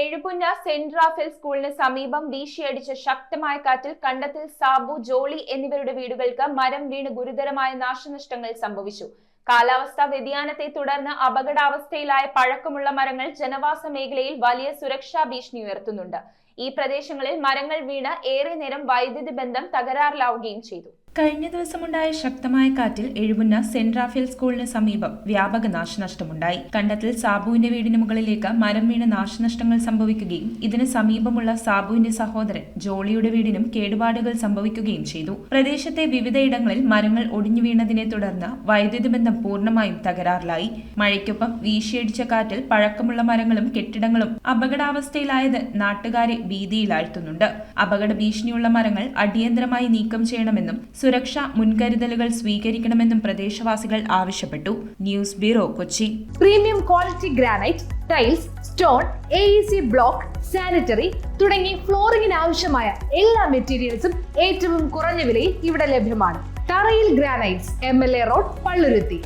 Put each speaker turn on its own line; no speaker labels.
Ezhupunna saint Rafale സ്കൂളിന് സമീപം വീശിയടിച്ച ശക്തമായ കാറ്റിൽ കണ്ടത്തിൽ സാബു, ജോളി എന്നിവരുടെ വീടുകൾക്ക് മരം വീണ് ഗുരുതരമായ നാശനഷ്ടങ്ങൾ സംഭവിച്ചു. കാലാവസ്ഥാ വ്യതിയാനത്തെ തുടർന്ന് അപകടാവസ്ഥയിലായ പഴക്കമുള്ള മരങ്ങൾ ജനവാസ മേഖലയിൽ വലിയ സുരക്ഷാ ഭീഷണി ഉയർത്തുന്നുണ്ട്. ഈ പ്രദേശങ്ങളിൽ മരങ്ങൾ വീണ് ഏറെ നേരം വൈദ്യുതി ബന്ധം തകരാറിലാവുകയും ചെയ്തു.
കഴിഞ്ഞ ദിവസമുണ്ടായ ശക്തമായ കാറ്റിൽ എഴുപുന്ന സെന്റ് റാഫേൽ സ്കൂളിന് സമീപം വ്യാപക നാശനഷ്ടമുണ്ടായി. കണ്ടത്തിൽ സാബുവിന്റെ വീടിന് മുകളിലേക്ക് മരം വീണ് നാശനഷ്ടങ്ങൾ സംഭവിക്കുകയും ഇതിന് സമീപമുള്ള സാബുവിന്റെ സഹോദരൻ ജോളിയുടെ വീടിനും കേടുപാടുകൾ സംഭവിക്കുകയും ചെയ്തു. പ്രദേശത്തെ വിവിധയിടങ്ങളിൽ മരങ്ങൾ ഒടിഞ്ഞു വീണതിനെ തുടർന്ന് വൈദ്യുതി ബന്ധം പൂർണ്ണമായും തകരാറിലായി. മഴയ്ക്കൊപ്പം വീശിയടിച്ച കാറ്റിൽ പഴക്കമുള്ള മരങ്ങളും കെട്ടിടങ്ങളും അപകടാവസ്ഥയിലായത് നാട്ടുകാരെ ഭീതിയിലാഴ്ത്തുന്നുണ്ട്. അപകട ഭീഷണിയുള്ള മരങ്ങൾ അടിയന്തരമായി നീക്കം ചെയ്യണമെന്നും സുരക്ഷാ മുൻകരുതലുകൾ സ്വീകരിക്കണമെന്നും പ്രദേശവാസികൾ ആവശ്യപ്പെട്ടു. News bureau, Kochi.
Premium quality granite, tiles, stone, AEC block, sanitary തുടങ്ങി ഫ്ലോറിംഗിന് ആവശ്യമായ എല്ലാ മെറ്റീരിയൽസും ഏറ്റവും കുറഞ്ഞ വിലയിൽ ഇവിടെ ലഭ്യമാണ്. തറയിൽ ഗ്രാനൈറ്റ്സ്, MLA റോഡ്, പള്ളുരുത്തി.